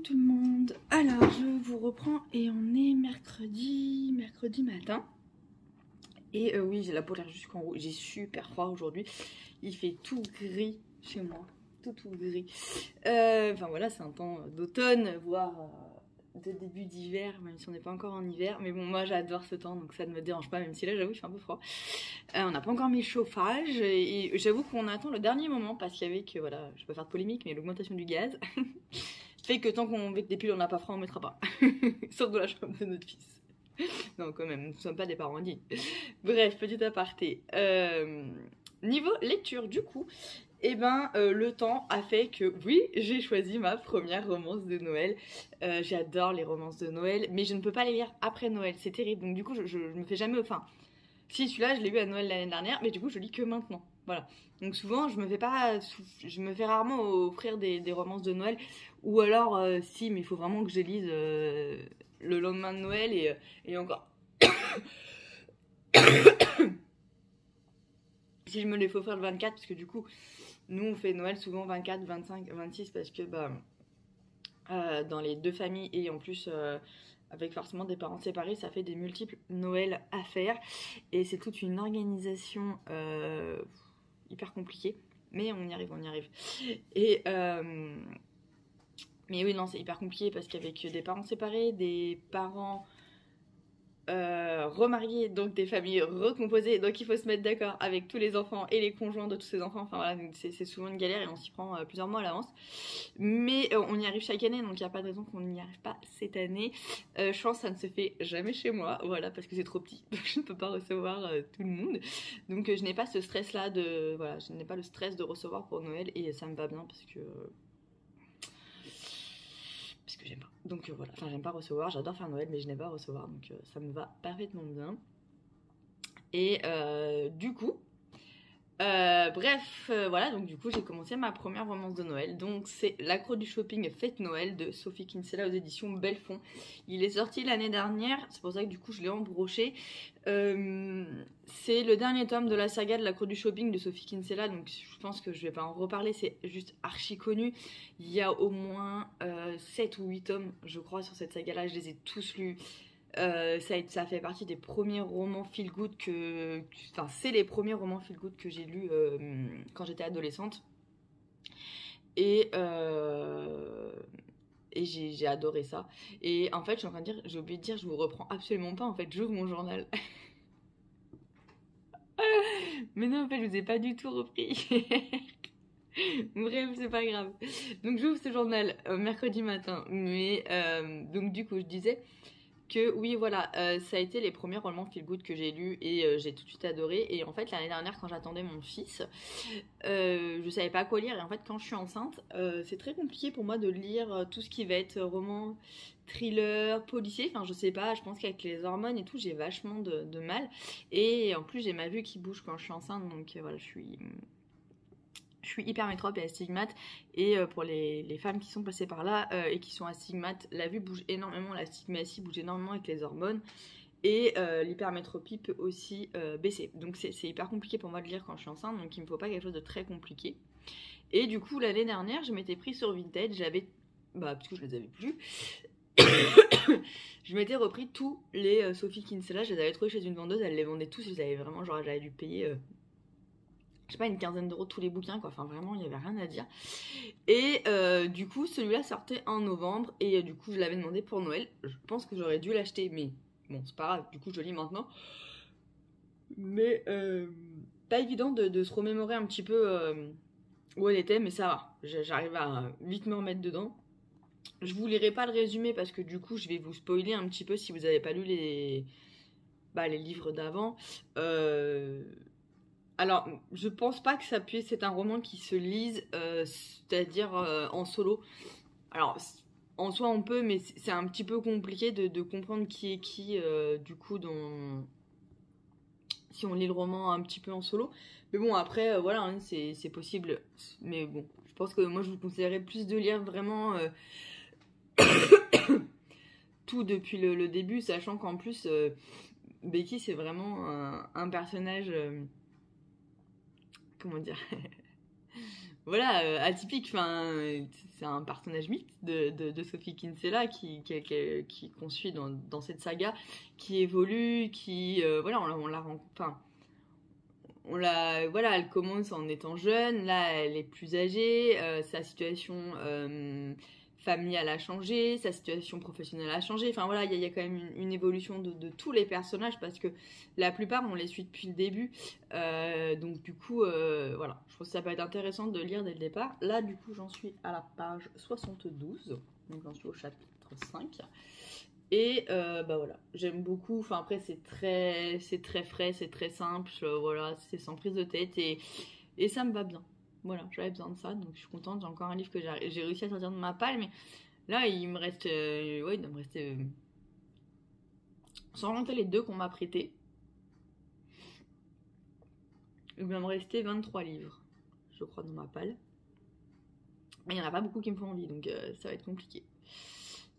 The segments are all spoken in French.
tout le monde. Alors je vous reprends et on est mercredi matin. Et oui, j'ai la peau l'air jusqu'en haut. J'ai super froid aujourd'hui. Il fait tout gris chez moi. Tout gris. Enfin voilà, c'est un temps d'automne, voire de début d'hiver, même si on n'est pas encore en hiver. Mais bon, moi j'adore ce temps, donc ça ne me dérange pas, même si là j'avoue il fait un peu froid. On n'a pas encore mis le chauffage. Et j'avoue qu'on attend le dernier moment parce qu'avec, voilà, je vais pas faire de polémique, mais l'augmentation du gaz fait que tant qu'on met des piles on n'a pas froid, on mettra pas. Sauf dans la chambre de notre fils. Non, quand même, nous ne sommes pas des parents dignes. Bref, petit aparté. Niveau lecture, du coup, le temps a fait que, oui, j'ai choisi ma première romance de Noël. J'adore les romances de Noël, mais je ne peux pas les lire après Noël, c'est terrible. Donc du coup, je me fais jamais... Enfin, si, celui-là, je l'ai lu à Noël l'année dernière, mais du coup, je lis que maintenant. Voilà. Donc souvent, je me fais rarement offrir des romances de Noël. Ou alors, si, mais il faut vraiment que je les lise le lendemain de Noël et encore. Si je me les fais offrir le 24, parce que du coup, nous on fait Noël souvent 24, 25, 26, parce que dans les deux familles et en plus avec forcément des parents séparés, ça fait des multiples Noëls à faire. Et c'est toute une organisation hyper compliquée. Mais on y arrive, on y arrive. Et mais oui, non, c'est hyper compliqué parce qu'avec des parents séparés, des parents remariés, donc des familles recomposées, donc il faut se mettre d'accord avec tous les enfants et les conjoints de tous ces enfants. Enfin voilà, c'est souvent une galère et on s'y prend plusieurs mois à l'avance. Mais on y arrive chaque année, donc il n'y a pas de raison qu'on n'y arrive pas cette année. Je pense que ça ne se fait jamais chez moi, voilà, parce que c'est trop petit, donc je ne peux pas recevoir tout le monde. Donc je n'ai pas ce stress-là de... Voilà, je n'ai pas le stress de recevoir pour Noël et ça me va bien parce que j'aime pas. Donc voilà, enfin j'aime pas recevoir, j'adore faire Noël mais je n'aime pas recevoir, donc ça me va parfaitement bien. Et du coup, voilà, donc du coup j'ai commencé ma première romance de Noël. Donc c'est L'accro du shopping Fête Noël de Sophie Kinsella aux éditions Belfond. Il est sorti l'année dernière, c'est pour ça que du coup je l'ai embroché. C'est le dernier tome de la saga de L'accro du shopping de Sophie Kinsella, donc je pense que je vais pas en reparler, c'est juste archi connu. Il y a au moins 7 ou 8 tomes, je crois, sur cette saga-là, je les ai tous lus. Ça fait partie des premiers romans feel good enfin, c'est les premiers romans feel good que j'ai lus quand j'étais adolescente. Et j'ai adoré ça. Et en fait, je suis en train de dire, j'ai oublié de dire, je vous reprends absolument pas. En fait, j'ouvre mon journal. Mais non, en fait, je vous ai pas du tout repris. Bref, c'est pas grave. Donc, j'ouvre ce journal mercredi matin. Mais donc, du coup, je disais que oui, voilà, ça a été les premiers romans feel good que j'ai lus et j'ai tout de suite adoré. Et en fait, l'année dernière, quand j'attendais mon fils, je savais pas quoi lire. Et en fait, quand je suis enceinte, c'est très compliqué pour moi de lire tout ce qui va être roman, thriller, policier. Enfin, je sais pas, je pense qu'avec les hormones et tout, j'ai vachement de mal. Et en plus, j'ai ma vue qui bouge quand je suis enceinte. Donc voilà, je suis hyper métrope et astigmate, et pour les femmes qui sont passées par là et qui sont astigmates, la vue bouge énormément, l'astigmatie bouge énormément avec les hormones, et l'hypermétropie peut aussi baisser. Donc c'est hyper compliqué pour moi de lire quand je suis enceinte, donc il me faut pas quelque chose de très compliqué. Et du coup, l'année dernière, je m'étais pris sur Vinted, parce que je les avais plus, je m'étais repris tous les Sophie Kinsella, je les avais trouvés chez une vendeuse, elle les vendait tous, je les avais vraiment, genre j'avais dû payer... je sais pas, une quinzaine d'euros tous les bouquins, quoi. Enfin, vraiment, il n'y avait rien à dire. Et du coup, celui-là sortait en novembre. Et du coup, je l'avais demandé pour Noël. Je pense que j'aurais dû l'acheter, mais bon, c'est pas grave. Du coup, je le lis maintenant. Mais pas évident de se remémorer un petit peu où elle était, mais ça va. J'arrive à vite me remettre dedans. Je vous lirai pas le résumé parce que du coup, je vais vous spoiler un petit peu si vous n'avez pas lu les livres d'avant. Alors, je pense pas que ça puisse être un roman qui se lise, c'est-à-dire en solo. Alors, en soi on peut, mais c'est un petit peu compliqué de comprendre qui est qui, du coup, si on lit le roman un petit peu en solo. Mais bon, après, voilà, hein, c'est possible. Mais bon, je pense que moi, je vous conseillerais plus de lire vraiment tout depuis le début, sachant qu'en plus, Becky, c'est vraiment un personnage... comment dire voilà, atypique. Enfin, c'est un personnage mythe de Sophie Kinsella qui qu'on suit dans cette saga, qui évolue, qui voilà, on la rend, enfin, on la, voilà, elle commence en étant jeune, là elle est plus âgée, sa situation familiale a changé, sa situation professionnelle a changé, enfin voilà, il y a quand même une évolution de tous les personnages parce que la plupart on les suit depuis le début, donc du coup, voilà, je trouve que ça peut être intéressant de lire dès le départ. Là du coup j'en suis à la page 72, donc j'en suis au chapitre 5. Et bah voilà, j'aime beaucoup. Enfin après c'est très frais, c'est très simple, voilà, c'est sans prise de tête et ça me va bien. Voilà, j'avais besoin de ça, donc je suis contente. J'ai encore un livre que j'ai réussi à sortir de ma palle, mais là il me reste, ouais, il doit me rester, sans compter les deux qu'on m'a prêtés, il va me rester 23 livres, je crois, dans ma palle. Mais il n'y en a pas beaucoup qui me font envie, donc ça va être compliqué.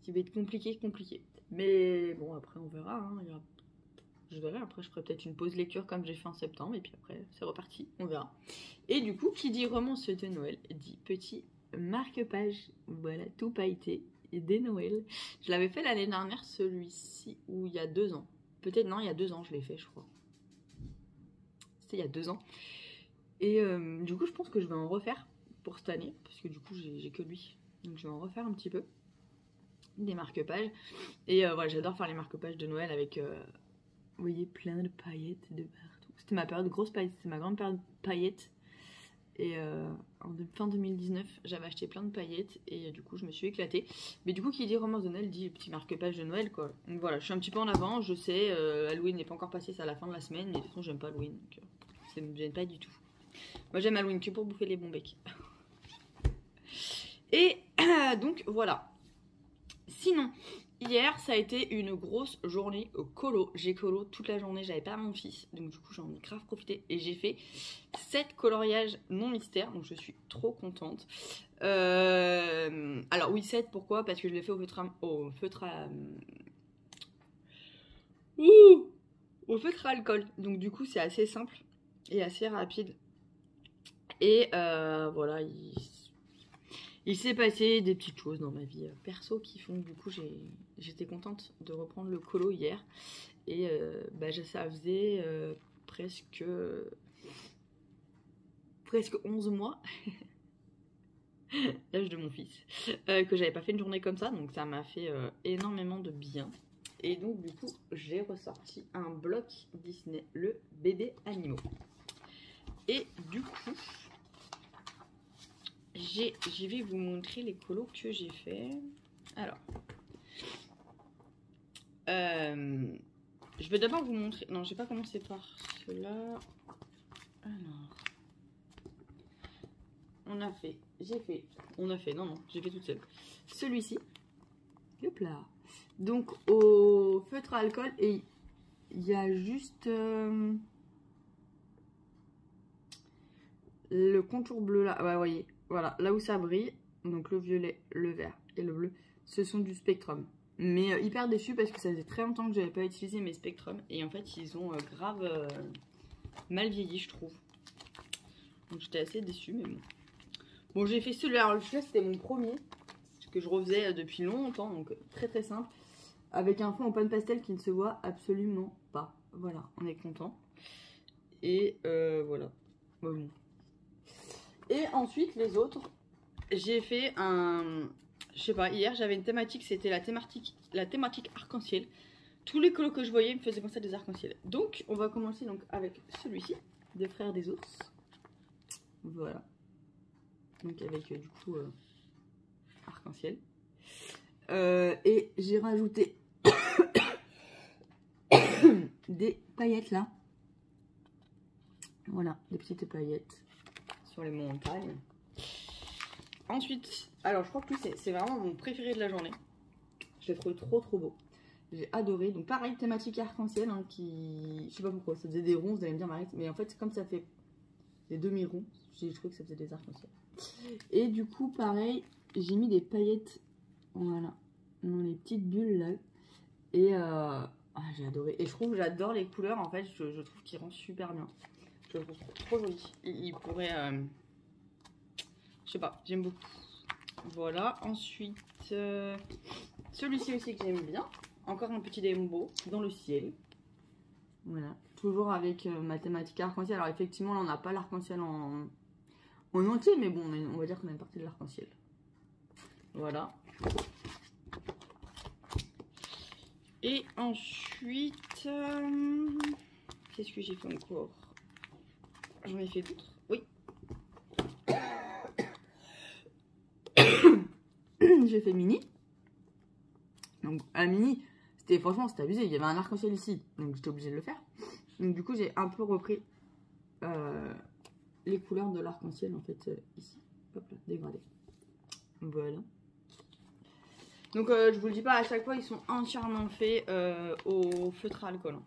Ça va être compliqué. Mais bon, après on verra, hein. Je verrai, après je ferai peut-être une pause lecture comme j'ai fait en septembre, et puis après c'est reparti, on verra. Et du coup, qui dit romance de Noël, dit petit marque-page, voilà, tout pailleté, des Noël. Je l'avais fait l'année dernière, celui-ci, ou il y a 2 ans. Peut-être, non, il y a 2 ans je l'ai fait, je crois. C'était il y a 2 ans. Et du coup, je pense que je vais en refaire pour cette année, parce que du coup, j'ai que lui. Donc je vais en refaire un petit peu. Des marque-pages. Et voilà, j'adore faire les marque-pages de Noël avec... vous voyez, plein de paillettes de partout. C'était ma période grosse paillettes, c'était ma grande période paillettes. Et en fin 2019, j'avais acheté plein de paillettes et du coup, je me suis éclatée. Mais du coup, qui dit romance de Noël dit petit marque-page de Noël, quoi. Donc voilà, je suis un petit peu en avant, je sais, Halloween n'est pas encore passé, c'est à la fin de la semaine, mais de toute façon, j'aime pas Halloween, donc ça me gêne pas du tout. Moi, j'aime Halloween que pour bouffer les bons becs. Et donc, voilà. Sinon, hier, ça a été une grosse journée colo. J'ai colo toute la journée, j'avais pas mon fils. Donc du coup, j'en ai grave profité. Et j'ai fait 7 coloriages non mystères. Donc je suis trop contente. Alors oui, 7, pourquoi? Parce que je l'ai fait au feutre à alcool. Donc du coup, c'est assez simple et assez rapide. Et voilà, il s'est passé des petites choses dans ma vie perso qui font que du coup j'étais contente de reprendre le colo hier. Et bah, ça faisait presque 11 mois, l'âge de mon fils, que j'avais pas fait une journée comme ça. Donc ça m'a fait énormément de bien. Et donc du coup j'ai ressorti un bloc Disney, le bébé animaux. Et du coup... je vais vous montrer les colos que j'ai fait. Alors, je vais d'abord vous montrer. Non, je vais pas commencer par cela. Alors, j'ai fait toute seule. Celui-ci, le plat. Donc au feutre à alcool et il y a juste le contour bleu là. Ouais, vous voyez. Voilà, là où ça brille, donc le violet, le vert et le bleu, ce sont du Spectrum. Mais hyper déçue parce que ça faisait très longtemps que j'avais pas utilisé mes Spectrum. Et en fait, ils ont grave mal vieilli, je trouve. Donc j'étais assez déçue, mais bon. Bon, j'ai fait celui-là. Alors, celui-là, c'était mon premier, que je refaisais depuis longtemps, donc très très simple. Avec un fond en pâte pastel qui ne se voit absolument pas. Voilà, on est content. Et voilà. Bon. Et ensuite, les autres, j'ai fait un... Je sais pas, hier, j'avais une thématique, c'était la thématique arc-en-ciel. Tous les colos que je voyais me faisaient penser à des arcs-en-ciel. Donc, on va commencer donc avec celui-ci, des Frères des Ours. Voilà. Donc, avec du coup, arc-en-ciel. Et j'ai rajouté des paillettes là. Voilà, des petites paillettes sur les montagnes. Ensuite, alors je crois que c'est vraiment mon préféré de la journée. Je l'ai trouvé trop beau. J'ai adoré. Donc pareil, thématique arc-en-ciel, hein, qui... Je sais pas pourquoi, ça faisait des ronds, vous allez me dire Marie. Mais en fait, comme ça fait des demi-ronds, j'ai trouvé que ça faisait des arc-en-ciel. Et du coup, pareil, j'ai mis des paillettes, voilà, dans les petites bulles là. Et j'ai adoré. Et je trouve que j'adore les couleurs, en fait, je trouve qu'ils rendent super bien. Je le trouve trop joli. Il pourrait... Je sais pas, j'aime beaucoup. Voilà, ensuite, celui-ci aussi que j'aime bien. Encore un petit Dembo dans le ciel. Voilà, toujours avec ma thématique arc-en-ciel. Alors effectivement, là on n'a pas l'arc-en-ciel en entier, mais bon, on va dire qu'on a une partie de l'arc-en-ciel. Voilà. Et ensuite, qu'est-ce que j'ai fait encore? J'en ai fait d'autres. Oui. J'ai fait mini. Donc à mini, franchement c'était abusé. Il y avait un arc-en-ciel ici, donc j'étais obligée de le faire. Donc du coup j'ai un peu repris les couleurs de l'arc-en-ciel en fait ici. Hop là, dégradé. Voilà. Donc je vous le dis pas, à chaque fois ils sont entièrement faits au feutre à alcool.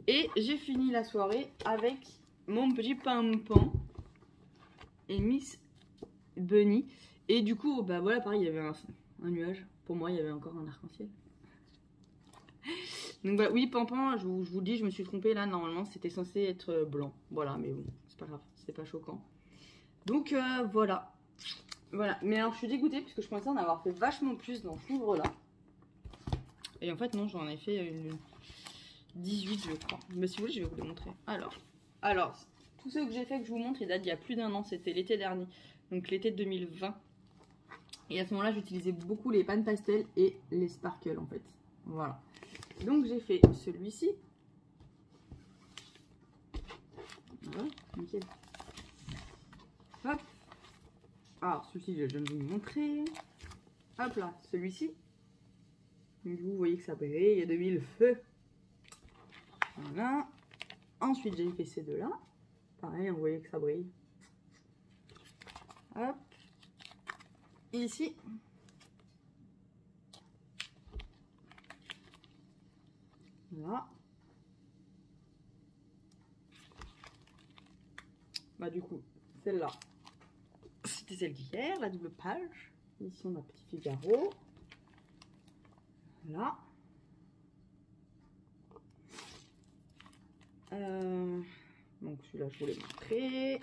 Et j'ai fini la soirée avec mon petit Pampan et Miss Bunny. Et du coup, bah voilà, pareil, il y avait un nuage. Pour moi, il y avait encore un arc-en-ciel. Donc voilà, oui, Pampan, je vous dis, je me suis trompée là. Normalement, c'était censé être blanc. Voilà, mais bon, c'est pas grave, c'est pas choquant. Donc voilà. Voilà, mais alors je suis dégoûtée parce que je pensais en avoir fait vachement plus dans ce livre-là. Et en fait, non, j'en ai fait une 18, je crois. Mais si vous voulez, je vais vous les montrer. Alors, tous ceux que j'ai fait, que je vous montre, ils datent d'il y a plus d'un an. C'était l'été dernier, donc l'été 2020. Et à ce moment-là, j'utilisais beaucoup les pannes pastel et les sparkles, en fait. Voilà. Donc, j'ai fait celui-ci. Voilà, nickel. Hop. Alors, celui-ci, je viens de vous le montrer. Hop là, celui-ci. Vous voyez que ça brille, il y a de mille feux. Voilà. Ensuite, j'ai fait ces deux-là. Pareil, vous voyez que ça brille. Hop. Ici. Voilà. Bah du coup, celle-là, c'était celle d'hier, la double page. Ici, on a Petit Figaro. Voilà. Donc celui-là, je vous l'ai montré.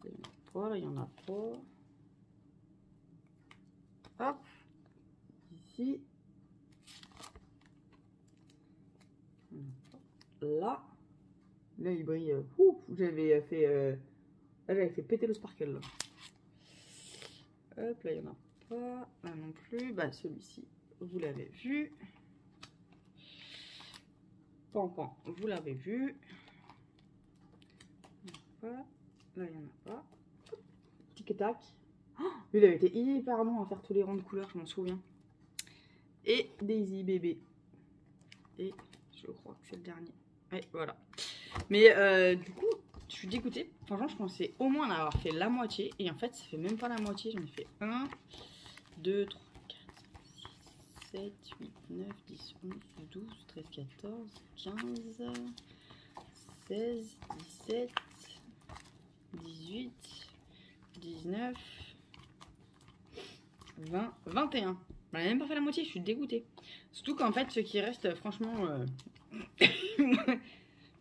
Il y en a pas, là, il y en a pas. Hop. Ici. Là. Là, il brille. J'avais fait... Là, j'avais fait péter le sparkle. Là. Hop, là, il n'y en a pas. Là non plus. Bah, celui-ci, vous l'avez vu. Pampan, vous l'avez vu. Là, il n'y en a pas. Tic-tac. Oh, lui, il avait été hyper long à faire tous les rangs de couleurs, je m'en souviens. Et Daisy bébé. Et je crois que c'est le dernier. Et voilà. Mais du coup, je suis dégoûtée. Franchement, je pensais au moins en avoir fait la moitié. Et en fait, ça fait même pas la moitié. J'en ai fait 1, 2, 3, 4, 5, 6, 7, 8, 9, 10, 11, 12, 13, 14, 15, 16, 17, 18, 19, 20, 21. On n'a même pas fait la moitié, je suis dégoûtée. Surtout qu'en fait, ce qui reste, franchement,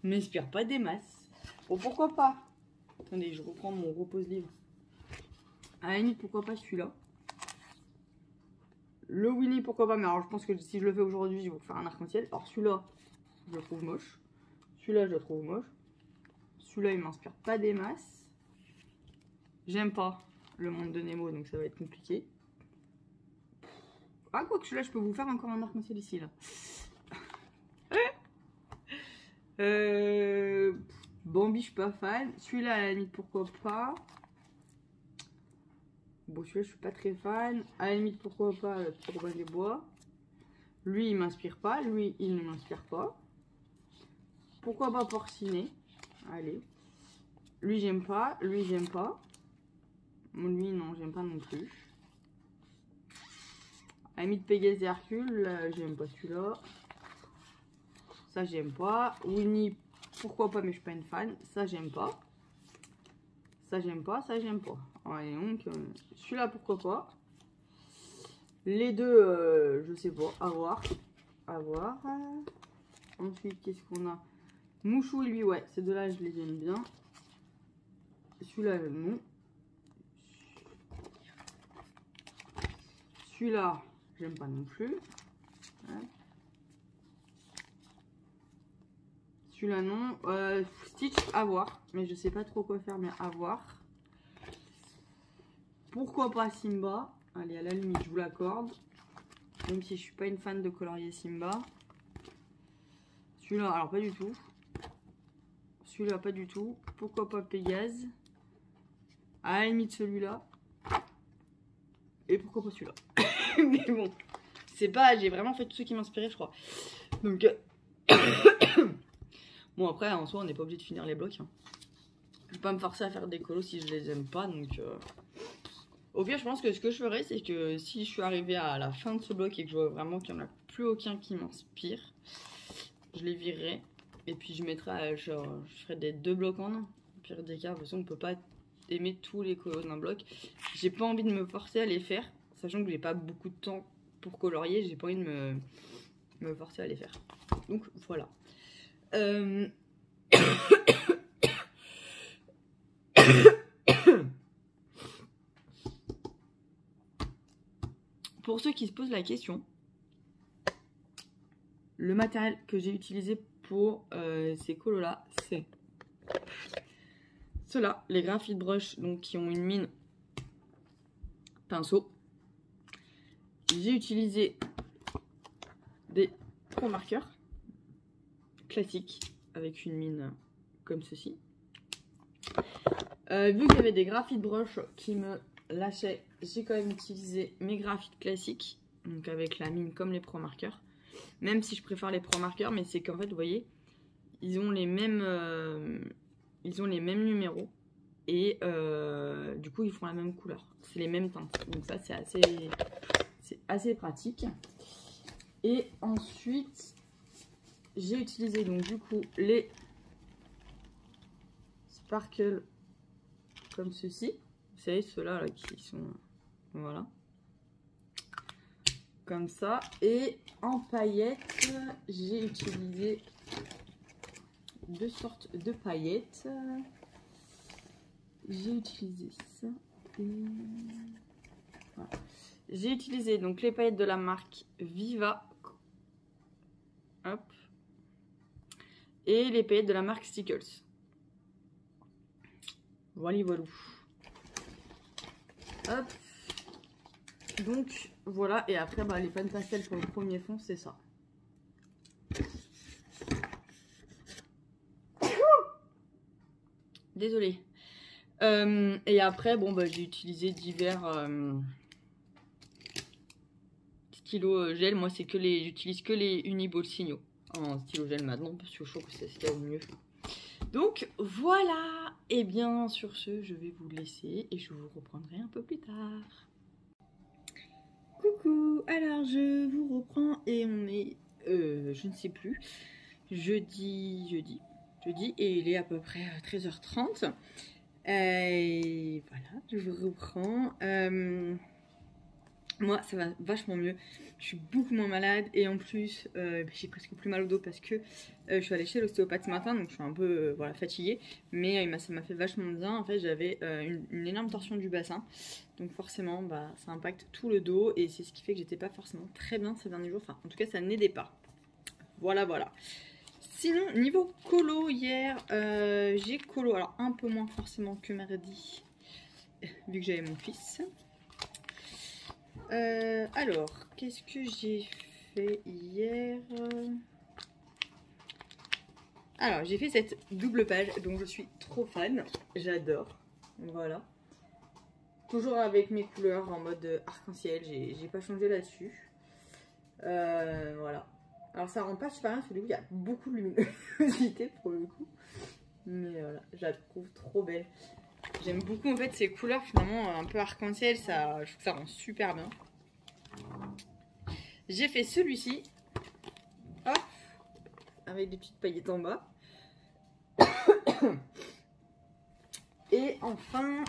m'inspire pas des masses. Bon, pourquoi pas? Attendez, je reprends mon repose-livre. À la limite, pourquoi pas celui-là? Le Winnie, pourquoi pas? Mais alors, je pense que si je le fais aujourd'hui, je vais vous faire un arc-en-ciel. Alors, celui-là, je le trouve moche. Celui-là, je le trouve moche. Celui-là, il m'inspire pas des masses. J'aime pas le monde de Nemo, donc ça va être compliqué. Ah, quoi que celui-là, je peux vous faire encore un arc-en-ciel ici, là. Bambi, je suis pas fan. Celui-là, à la limite, pourquoi pas. Bon, celui-là, je suis pas très fan. À la limite, pourquoi pas Petit Robin des Bois. Lui, il m'inspire pas. Lui, il ne m'inspire pas. Pourquoi pas Porcinet? Allez. Lui, j'aime pas. Lui, j'aime pas. Lui, non, j'aime pas non plus. À la limite, Pégase et Hercule, j'aime pas celui-là. Ça, j'aime pas. Winnie, pourquoi pas, mais je suis pas une fan. Ça, j'aime pas. Ça, j'aime pas. Ça, j'aime pas. Allez, donc, celui-là, pourquoi pas. Les deux, je sais pas. À voir. À voir. Ensuite, qu'est-ce qu'on a? Mouchou et lui, ouais. Ces deux-là, je les aime bien. Celui-là, non. Celui-là, j'aime pas non plus. Ouais. Celui-là, non. Stitch, à voir. Mais je sais pas trop quoi faire, mais à voir. Pourquoi pas Simba? Allez, à la limite, je vous l'accorde. Même si je suis pas une fan de colorier Simba. Celui-là, alors pas du tout. Celui-là, pas du tout. Pourquoi pas Pégase? À la limite, celui-là. Et pourquoi pas celui-là? Mais bon, c'est pas... J'ai vraiment fait tout ce qui m'inspirait, je crois. Donc... Bon, après, en soi, on n'est pas obligé de finir les blocs. Hein. Je vais pas me forcer à faire des colos si je les aime pas, donc... Au pire, je pense que ce que je ferais, c'est que si je suis arrivée à la fin de ce bloc et que je vois vraiment qu'il n'y en a plus aucun qui m'inspire, je les virerai. Et puis je mettrai, genre, je ferai des 2 blocs en un. Au pire des cas, de toute façon, on peut pas aimer tous les colos d'un bloc. J'ai pas envie de me forcer à les faire, sachant que j'ai pas beaucoup de temps pour colorier. J'ai pas envie de me forcer à les faire. Donc voilà. Pour ceux qui se posent la question, le matériel que j'ai utilisé pour ces colos là, c'est ceux-là, les graphite brush, donc qui ont une mine pinceau. J'ai utilisé des pro marqueurs classiques avec une mine comme ceci. Vu qu'il y avait des graphite brush qui me lâchaient, j'ai quand même utilisé mes graphites classiques, donc avec la mine comme les pro marqueurs. Même si je préfère les pro marqueurs, mais c'est qu'en fait, vous voyez, ils ont les mêmes numéros et du coup, ils font la même couleur. C'est les mêmes teintes, donc ça, c'est assez pratique. Et ensuite, j'ai utilisé donc du coup les sparkle comme ceci. Vous savez, ceux-là là, qui sont... Voilà. Comme ça. Et en paillettes, j'ai utilisé 2 sortes de paillettes. J'ai utilisé ça. Et... Voilà. J'ai utilisé donc les paillettes de la marque Viva. Hop. Et les paillettes de la marque Stickles. Voilà, voilà. Hop. Donc voilà, et après bah, les pâtes pastel pour le premier fond, c'est ça. Désolée. Et après, bon bah j'ai utilisé divers stylos gel. Moi c'est que les, j'utilise que les Uniball Signaux en stylo gel maintenant parce que je trouve que c'est ce qu'il y a de mieux. Donc voilà. Et bien sur ce, je vais vous laisser et je vous reprendrai un peu plus tard. Coucou, alors je vous reprends et on est, je ne sais plus, jeudi et il est à peu près 13h30. Et voilà, je vous reprends. Moi, ça va vachement mieux. Je suis beaucoup moins malade et en plus, j'ai presque plus mal au dos parce que je suis allée chez l'ostéopathe ce matin, donc je suis un peu voilà, fatiguée. Mais ça m'a fait vachement bien. En fait, j'avais une énorme torsion du bassin. Donc forcément, bah, ça impacte tout le dos et c'est ce qui fait que j'étais pas forcément très bien ces derniers jours. Enfin, en tout cas, ça n'aidait pas. Voilà, voilà. Sinon, niveau colo, hier, j'ai colo. Alors, un peu moins forcément que mardi, vu que j'avais mon fils. Alors, qu'est-ce que j'ai fait hier? Alors, j'ai fait cette double page dont je suis trop fan. J'adore. Voilà. Toujours avec mes couleurs en mode arc-en-ciel. J'ai pas changé là-dessus. Voilà. Alors, ça rend pas super bien parce que du coup, il y a beaucoup de luminosité pour le coup. Mais voilà, je la trouve trop belle. J'aime beaucoup en fait ces couleurs finalement un peu arc-en-ciel, je trouve que ça rend super bien. J'ai fait celui-ci, hop, avec des petites paillettes en bas. Et enfin,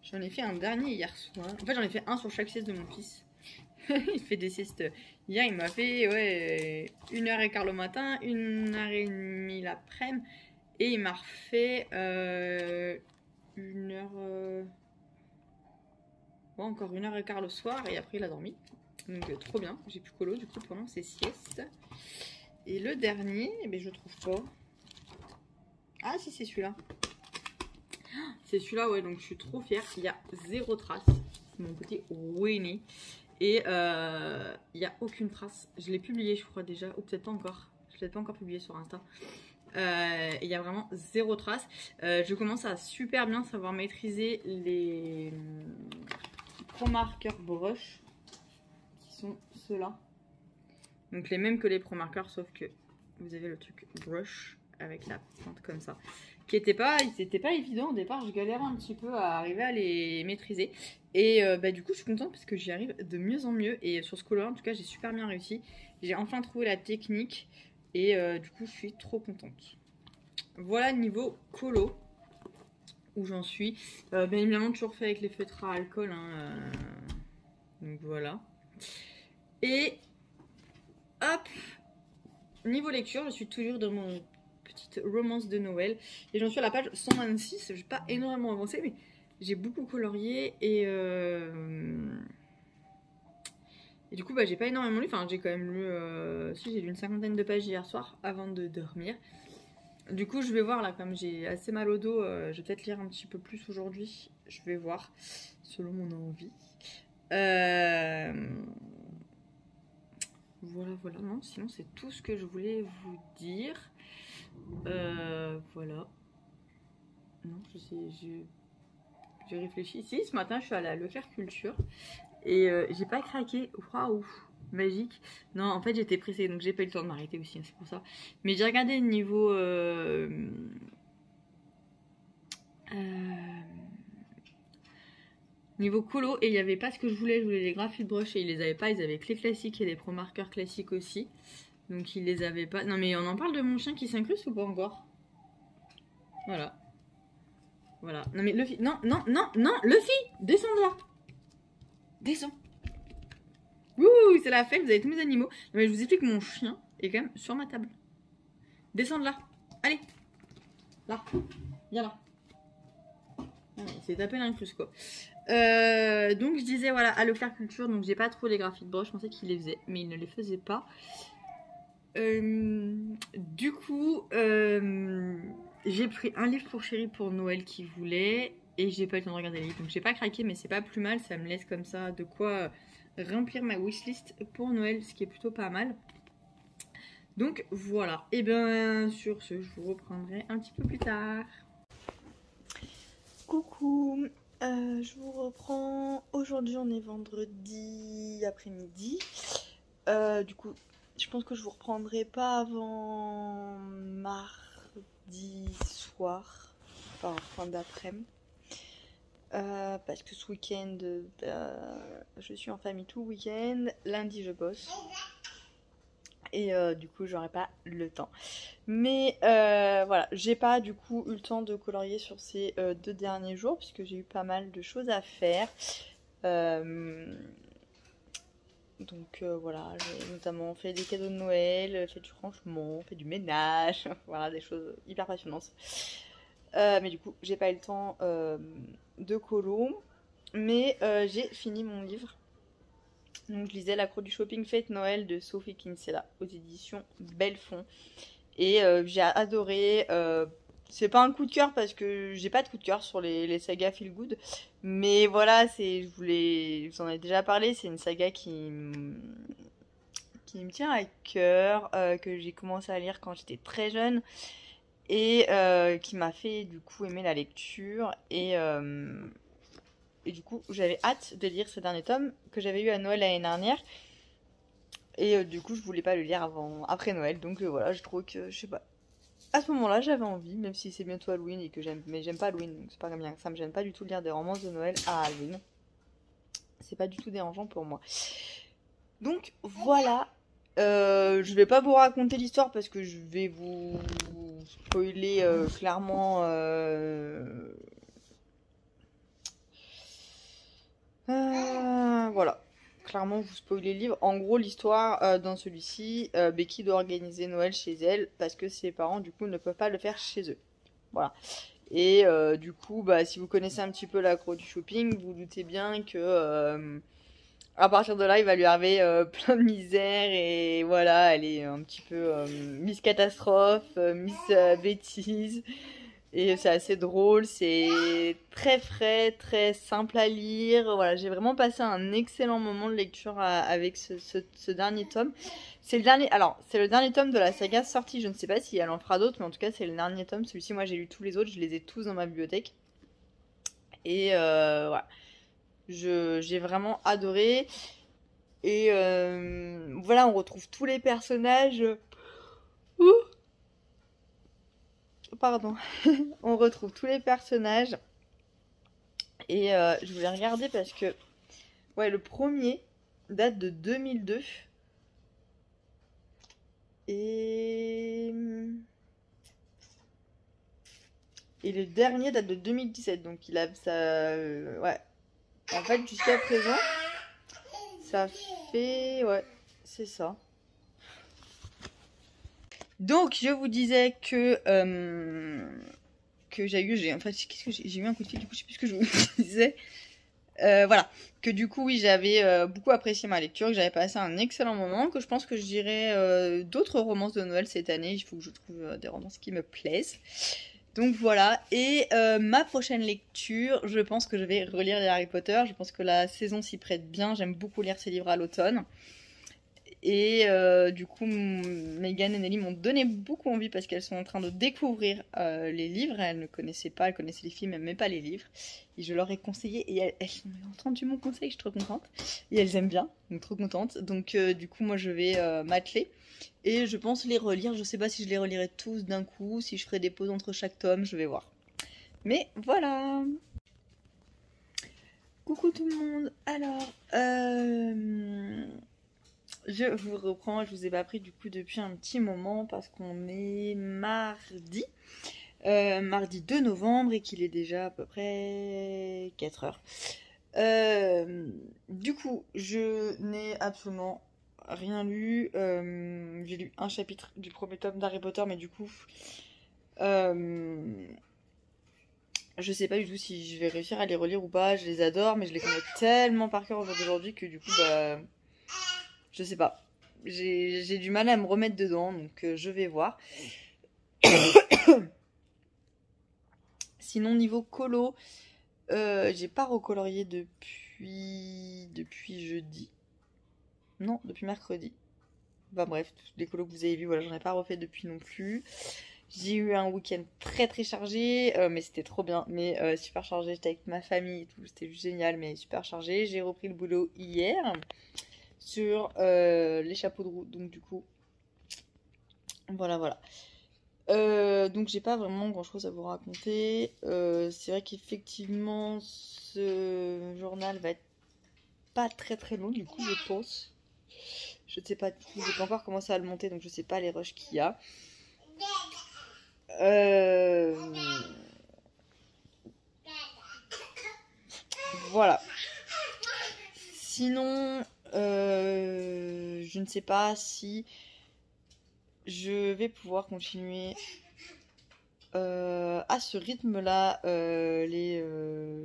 j'en ai fait un dernier hier soir. En fait, j'en ai fait un sur chaque sieste de mon fils. Il fait des siestes. Hier, il m'a fait 1h15 le matin, 1h30 l'après-midi. Et il m'a refait 1h... Ouais, encore 1h15 le soir et après il a dormi. Donc trop bien, j'ai plus colo du coup pendant ses siestes. Et le dernier, eh ben, je trouve pas. Ah si, c'est celui-là. C'est celui-là, ouais, donc je suis trop fière. Il y a 0 trace. C'est mon petit Winnie. Et il n'y a aucune trace. Je l'ai publié, je crois déjà, ou peut-être pas encore. Je l'ai pas encore publié sur Insta. Il y a vraiment 0 trace. Je commence à super bien savoir maîtriser les Pro Marker Brush, qui sont ceux-là. Donc les mêmes que les Pro Marker, sauf que vous avez le truc brush avec la pointe comme ça, qui était pas évident au départ. Je galérais un petit peu à arriver à les maîtriser. Et du coup, je suis contente parce que j'y arrive de mieux en mieux. Et sur ce color, en tout cas, j'ai super bien réussi. J'ai enfin trouvé la technique. Et du coup, je suis trop contente. Voilà niveau colo où j'en suis. Bien évidemment, toujours fait avec les feutres à alcool. Hein, donc voilà. Et hop, niveau lecture, je suis toujours dans mon petite romance de Noël. Et j'en suis à la page 126. Je n'ai pas énormément avancé, mais j'ai beaucoup colorié. Et du coup, j'ai pas énormément lu. Enfin, j'ai quand même lu. Si, j'ai lu une 50aine de pages hier soir avant de dormir. Du coup, je vais voir là, comme j'ai assez mal au dos, je vais peut-être lire un petit peu plus aujourd'hui. Je vais voir, selon mon envie. Voilà, non, sinon c'est tout ce que je voulais vous dire. Voilà. Non, j'ai réfléchi. Si, ce matin, je suis allée à Leclerc Culture et j'ai pas craqué. Waouh, magique. Non, en fait, j'étais pressée, donc j'ai pas eu le temps de m'arrêter aussi, hein, c'est pour ça. Mais j'ai regardé le niveau... niveau colo, et il n'y avait pas ce que je voulais les graphite brush et ils les avaient pas, ils avaient que les classiques et les pro marqueurs classiques aussi. Donc ils les avaient pas. Non mais on en parle de mon chien qui s'incruste ou pas encore? Voilà. Voilà. Non mais Luffy, non, Luffy, descends de là. Descends. Ouh, c'est la fête, vous avez tous mes animaux. Non mais je vous explique que mon chien est quand même sur ma table. Descends de là. Allez. Là. Viens là. Il s'est tapé l'incruste quoi. Donc je disais voilà à Leclerc Culture, donc j'ai pas trop les graphiques brush, je pensais qu'il les faisait mais il ne les faisait pas. Du coup j'ai pris un livre pour Chérie pour Noël qu'il voulait et j'ai pas eu le temps de regarder les livres, donc j'ai pas craqué mais c'est pas plus mal, ça me laisse comme ça de quoi remplir ma wishlist pour Noël, ce qui est plutôt pas mal. Donc voilà, et bien sur ce je vous reprendrai un petit peu plus tard. Coucou, je vous reprends. Aujourd'hui on est vendredi après-midi. Du coup je pense que je vous reprendrai pas avant mardi soir, enfin fin d'après-midi. Parce que ce week-end je suis en famille tout le week-end. Lundi je bosse. Et du coup j'aurai pas le temps. Mais voilà, j'ai pas du coup eu le temps de colorier sur ces 2 derniers jours puisque j'ai eu pas mal de choses à faire. Donc voilà, j'ai notamment fait des cadeaux de Noël, fait du rangement, fait du ménage, voilà des choses hyper passionnantes. Mais du coup j'ai pas eu le temps de colo. Mais j'ai fini mon livre. Donc je lisais L'accro du shopping fête Noël de Sophie Kinsella aux éditions Bellefond. Et j'ai adoré. C'est pas un coup de cœur parce que j'ai pas de coup de cœur sur les sagas feel good. Mais voilà, je vous en ai déjà parlé. C'est une saga qui me tient à cœur, que j'ai commencé à lire quand j'étais très jeune. Et qui m'a fait du coup aimer la lecture. Et du coup, j'avais hâte de lire ce dernier tome que j'avais eu à Noël l'année dernière. Et du coup, je voulais pas le lire après Noël. Donc voilà, je trouve que, je sais pas. À ce moment-là, j'avais envie, même si c'est bientôt Halloween et que j'aime pas Halloween. Donc c'est pas comme bien. Ça me gêne pas du tout de lire des romances de Noël à Halloween. C'est pas du tout dérangeant pour moi. Donc voilà. Je vais pas vous raconter l'histoire parce que je vais vous spoiler clairement. Voilà, clairement vous spoilez le livre. En gros l'histoire dans celui-ci, Becky doit organiser Noël chez elle parce que ses parents du coup ne peuvent pas le faire chez eux. Voilà. Et du coup, bah, si vous connaissez un petit peu l'accro du shopping, vous doutez bien que à partir de là, il va lui arriver plein de misère. Et voilà, elle est un petit peu Miss Catastrophe, Miss Bêtise. Et c'est assez drôle, c'est très frais, très simple à lire. Voilà, j'ai vraiment passé un excellent moment de lecture avec ce dernier tome. C'est le dernier, alors c'est le dernier tome de la saga sortie. Je ne sais pas si elle en fera d'autres, mais en tout cas c'est le dernier tome. Celui-ci, moi j'ai lu tous les autres, je les ai tous dans ma bibliothèque. Et voilà, j'ai vraiment adoré. Et voilà, on retrouve tous les personnages. Ouh, pardon. On retrouve tous les personnages. Et je voulais regarder parce que ouais, le premier date de 2002 et le dernier date de 2017. Donc il a ça ouais. En fait, jusqu'à présent, ça fait ouais, c'est ça. Donc je vous disais que j'ai en fait qu'est-ce que j'ai eu un coup de fil, du coup je sais plus ce que je vous disais. Voilà, que du coup oui j'avais beaucoup apprécié ma lecture, que j'avais passé un excellent moment, que je pense que je dirais d'autres romances de Noël cette année. Il faut que je trouve des romances qui me plaisent. Donc voilà, et ma prochaine lecture, je pense que je vais relire les Harry Potter. Je pense que la saison s'y prête bien, j'aime beaucoup lire ces livres à l'automne. Et du coup, Megan et Nelly m'ont donné beaucoup envie parce qu'elles sont en train de découvrir les livres. Elles ne connaissaient pas, elles connaissaient les films, mais même pas les livres. Et je leur ai conseillé et elles ont entendu mon conseil, je suis trop contente. Et elles aiment bien, donc trop contente. Donc du coup, moi je vais m'atteler et je pense les relire. Je sais pas si je les relirai tous d'un coup, si je ferai des pauses entre chaque tome, je vais voir. Mais voilà! Coucou tout le monde! Alors, je vous reprends, je vous ai pas pris du coup depuis un petit moment parce qu'on est mardi, mardi 2 novembre et qu'il est déjà à peu près 4 heures. Du coup, je n'ai absolument rien lu. J'ai lu un chapitre du premier tome d'Harry Potter, mais du coup, je sais pas du tout si je vais réussir à les relire ou pas. Je les adore, mais je les connais tellement par cœur aujourd'hui que du coup, bah. Je sais pas. J'ai du mal à me remettre dedans, donc je vais voir. Sinon, niveau colo, j'ai pas recolorié depuis jeudi. Non, depuis mercredi. Bah bref, les colos que vous avez vus, voilà, j'en ai pas refait depuis non plus. J'ai eu un week-end très très chargé, mais c'était trop bien. Mais super chargé, j'étais avec ma famille et tout, c'était juste génial, mais super chargé. J'ai repris le boulot hier sur les chapeaux de roue, donc du coup voilà. Donc j'ai pas vraiment grand chose à vous raconter. C'est vrai qu'effectivement ce journal va être pas très très long du coup je pense. Je ne sais pas, j'ai pas encore commencé à le monter donc je sais pas les rushs qu'il y a. Voilà. Sinon, je ne sais pas si je vais pouvoir continuer à ce rythme-là les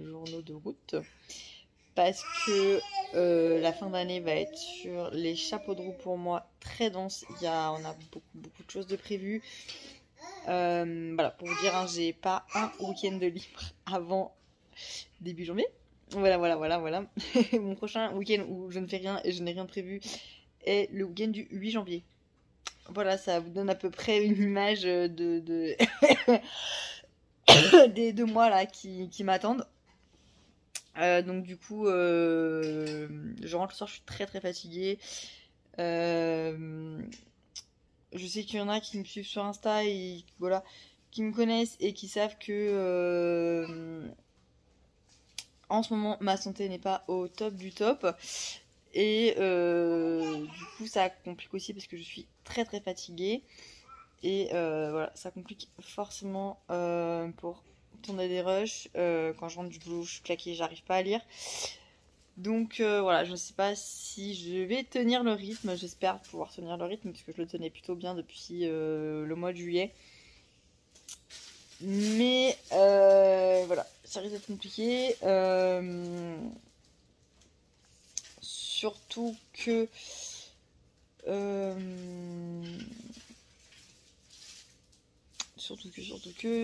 journaux de route. Parce que la fin d'année va être sur les chapeaux de roue pour moi très dense. On a beaucoup de choses de prévues. Voilà, pour vous dire, hein, j'ai pas un week-end de libre avant début janvier. Voilà. Mon prochain week-end où je ne fais rien et je n'ai rien prévu est le week-end du 8 janvier. Voilà, ça vous donne à peu près une image de des 2 mois là qui m'attendent. Donc du coup, je rentre le soir, je suis très très fatiguée. Je sais qu'il y en a qui me suivent sur Insta et voilà, qui me connaissent et qui savent que en ce moment ma santé n'est pas au top du top. Et du coup ça complique aussi parce que je suis très très fatiguée. Et voilà, ça complique forcément pour tourner des rushs. Quand je rentre du boulot, je suis claquée, j'arrive pas à lire. Donc voilà, je ne sais pas si je vais tenir le rythme. J'espère pouvoir tenir le rythme parce que je le tenais plutôt bien depuis le mois de juillet. Mais être compliqué. Surtout que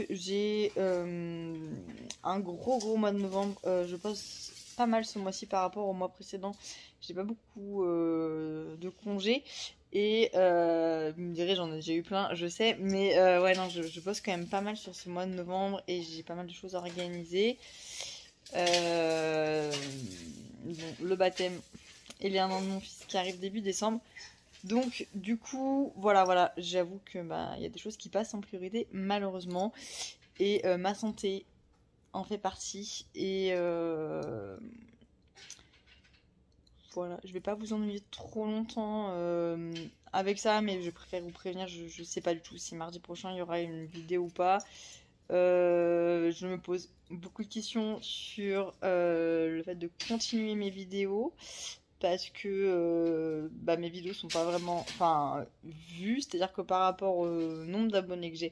j'ai un gros mois de novembre. Je bosse pas mal ce mois-ci par rapport au mois précédent. J'ai pas beaucoup de congés. Et vous me direz, j'en ai déjà eu plein, je sais. Mais ouais, non, je bosse quand même pas mal sur ce mois de novembre. Et j'ai pas mal de choses à organiser. Bon, le baptême et les 1 an de mon fils qui arrive début décembre. Donc du coup, voilà, j'avoue que y a des choses qui passent en priorité, malheureusement. Et ma santé en fait partie. Et voilà, je vais pas vous ennuyer trop longtemps avec ça, mais je préfère vous prévenir, je sais pas du tout si mardi prochain il y aura une vidéo ou pas. Je me pose beaucoup de questions sur le fait de continuer mes vidéos. Parce que mes vidéos sont pas vraiment vues, c'est-à-dire que par rapport au nombre d'abonnés que j'ai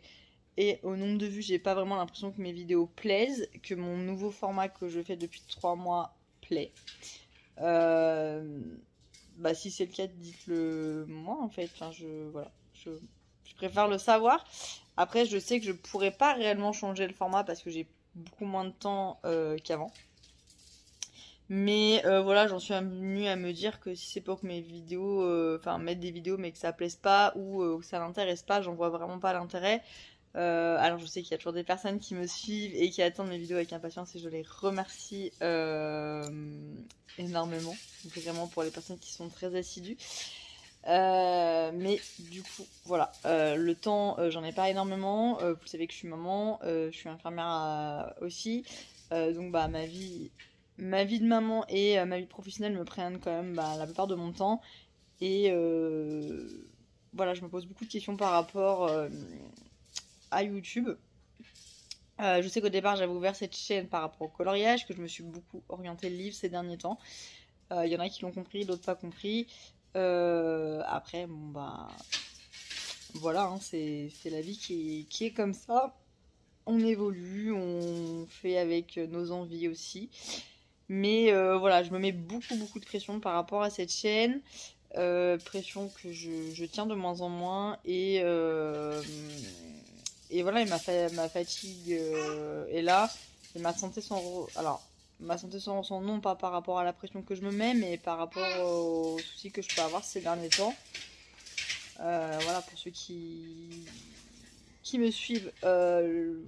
et au nombre de vues, j'ai pas vraiment l'impression que mes vidéos plaisent, que mon nouveau format que je fais depuis 3 mois plaît. Si c'est le cas, dites-le moi en fait. Je préfère le savoir. Après, je sais que je pourrais pas réellement changer le format parce que j'ai beaucoup moins de temps qu'avant. Mais voilà, j'en suis venue à me dire que si c'est pour que mes vidéos, mettre des vidéos mais que ça plaise pas ou que ça n'intéresse pas, j'en vois vraiment pas l'intérêt. Alors je sais qu'il y a toujours des personnes qui me suivent et qui attendent mes vidéos avec impatience et je les remercie énormément, vraiment pour les personnes qui sont très assidues. Mais du coup, voilà, le temps, j'en ai pas énormément. Vous savez que je suis maman, je suis infirmière aussi. Donc ma vie de maman et ma vie professionnelle me prennent quand même la plupart de mon temps. Et voilà, je me pose beaucoup de questions par rapport à YouTube. Je sais qu'au départ j'avais ouvert cette chaîne par rapport au coloriage, que je me suis beaucoup orientée livre ces derniers temps. Il y en a qui l'ont compris, d'autres pas compris. Après, voilà, hein, c'est la vie qui est comme ça. On évolue, on fait avec nos envies aussi. Mais voilà, je me mets beaucoup de pression par rapport à cette chaîne. Pression que je tiens de moins en moins. Et voilà, et ma fatigue est là. Et ma santé sans son nom, pas par rapport à la pression que je me mets, mais par rapport aux soucis que je peux avoir ces derniers temps. Voilà, pour ceux qui me suivent,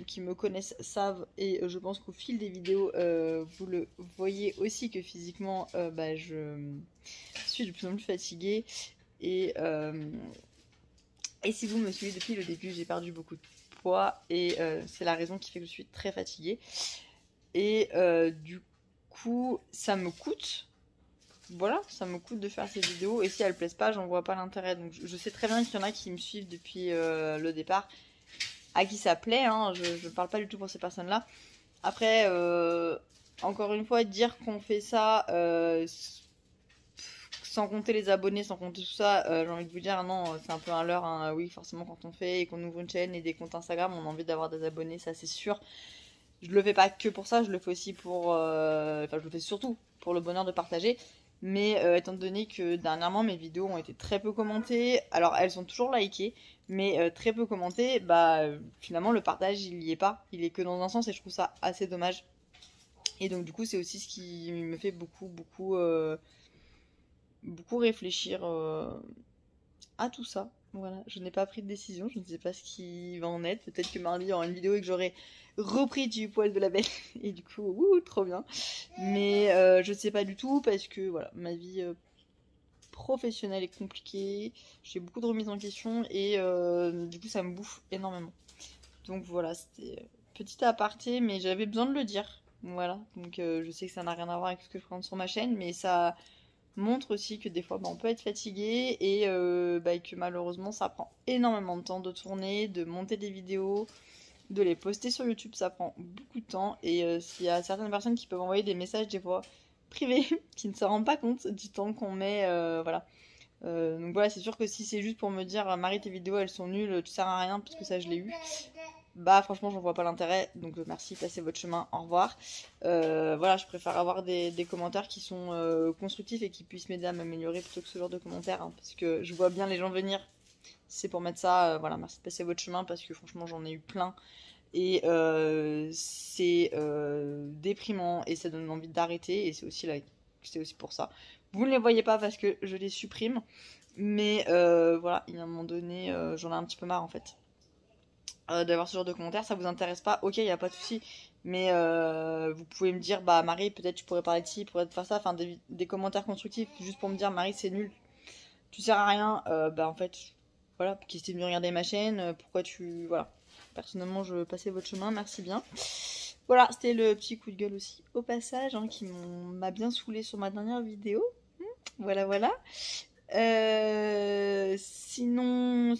qui me connaissent, savent, et je pense qu'au fil des vidéos, vous le voyez aussi que physiquement, je suis de plus en plus fatiguée. Et si vous me suivez depuis le début, j'ai perdu beaucoup de poids et c'est la raison qui fait que je suis très fatiguée. Et du coup, ça me coûte. Voilà, ça me coûte de faire ces vidéos. Et si elles plaisent pas, j'en vois pas l'intérêt. Donc je sais très bien qu'il y en a qui me suivent depuis le départ, à qui ça plaît. Hein. Je parle pas du tout pour ces personnes-là. Après, encore une fois, dire qu'on fait ça sans compter les abonnés, sans compter tout ça, j'ai envie de vous dire, non, c'est un peu un leurre. Hein. Oui, forcément, quand on fait et qu'on ouvre une chaîne et des comptes Instagram, on a envie d'avoir des abonnés, ça c'est sûr. Je le fais pas que pour ça, je le fais aussi pour... je le fais surtout pour le bonheur de partager. Mais étant donné que dernièrement mes vidéos ont été très peu commentées, alors elles sont toujours likées, mais très peu commentées, finalement le partage il y est pas, il est que dans un sens et je trouve ça assez dommage. Et donc du coup c'est aussi ce qui me fait beaucoup réfléchir à tout ça. Voilà, je n'ai pas pris de décision, je ne sais pas ce qui va en être. Peut-être que mardi il y aura une vidéo et que j'aurai repris du poil de la bête. Et du coup, trop bien. Mais je sais pas du tout parce que voilà, ma vie professionnelle est compliquée. J'ai beaucoup de remises en question et du coup ça me bouffe énormément. Donc voilà, c'était petit aparté, mais j'avais besoin de le dire. Voilà, donc je sais que ça n'a rien à voir avec ce que je présente sur ma chaîne, mais ça montre aussi que des fois on peut être fatigué et que malheureusement ça prend énormément de temps de tourner, de monter des vidéos, de les poster sur YouTube, ça prend beaucoup de temps. Et s'il y a certaines personnes qui peuvent envoyer des messages des fois privés qui ne se rendent pas compte du temps qu'on met, voilà. Donc voilà, c'est sûr que si c'est juste pour me dire Marie tes vidéos elles sont nulles, tu sers à rien, parce que ça je l'ai eu. bah franchement j'en vois pas l'intérêt, donc merci, passez votre chemin, au revoir. Voilà, je préfère avoir des commentaires qui sont constructifs et qui puissent m'aider à m'améliorer plutôt que ce genre de commentaires, hein, parce que je vois bien les gens venir, c'est pour mettre ça, voilà, merci de passer votre chemin, parce que franchement j'en ai eu plein, et c'est déprimant, et ça donne envie d'arrêter, et c'est aussi pour ça. Vous ne les voyez pas parce que je les supprime, mais voilà, il y a un moment donné, j'en ai un petit peu marre en fait. D'avoir ce genre de commentaires, ça vous intéresse pas, ok, y a pas de souci. Mais vous pouvez me dire, bah Marie, peut-être tu pourrais parler de ci, pourrais faire ça, enfin des commentaires constructifs, juste pour me dire, Marie, c'est nul, tu sers à rien. Bah en fait, voilà, qui essaie de mieux regarder ma chaîne, pourquoi tu. Voilà. Personnellement, je passais votre chemin, merci bien. Voilà, c'était le petit coup de gueule aussi, au passage, hein, qui m'a bien saoulé sur ma dernière vidéo. Voilà, voilà. Sinon,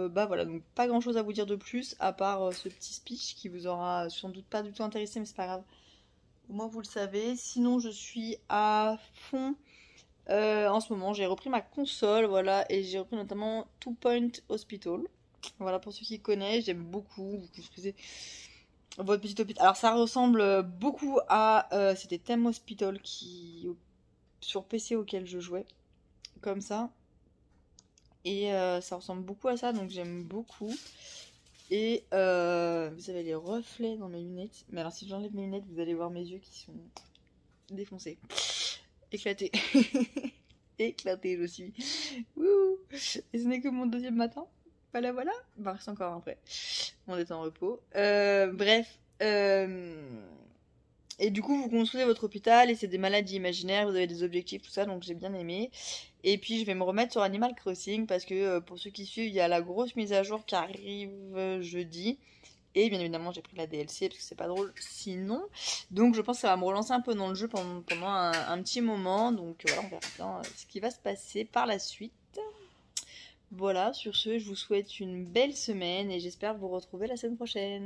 bah voilà, donc pas grand chose à vous dire de plus, à part ce petit speech qui vous aura sans doute pas du tout intéressé, mais c'est pas grave. Au moins vous le savez. Sinon, je suis à fond en ce moment. J'ai repris ma console, voilà, et j'ai repris notamment Two Point Hospital. Voilà, pour ceux qui connaissent, j'aime beaucoup. Vous construisez votre petit hôpital. Alors, ça ressemble beaucoup à. C'était Theme Hospital sur PC auquel je jouais comme ça. Et ça ressemble beaucoup à ça, donc j'aime beaucoup. Et vous avez les reflets dans mes lunettes. Mais alors si j'enlève mes lunettes, vous allez voir mes yeux qui sont défoncés. Éclatés. Éclatés, je suis. Wouh. Et ce n'est que mon deuxième matin. Voilà, voilà. Il m'en reste encore un après. On est en repos. Bref. Et du coup, vous construisez votre hôpital et c'est des maladies imaginaires, vous avez des objectifs, tout ça, donc j'ai bien aimé. Et puis, je vais me remettre sur Animal Crossing parce que pour ceux qui suivent, il y a la grosse mise à jour qui arrive jeudi. Et bien évidemment, j'ai pris la DLC parce que c'est pas drôle sinon. Donc, je pense que ça va me relancer un peu dans le jeu pendant un petit moment. Donc, voilà, on verra bien ce qui va se passer par la suite. Voilà, sur ce, je vous souhaite une belle semaine et j'espère vous retrouver la semaine prochaine.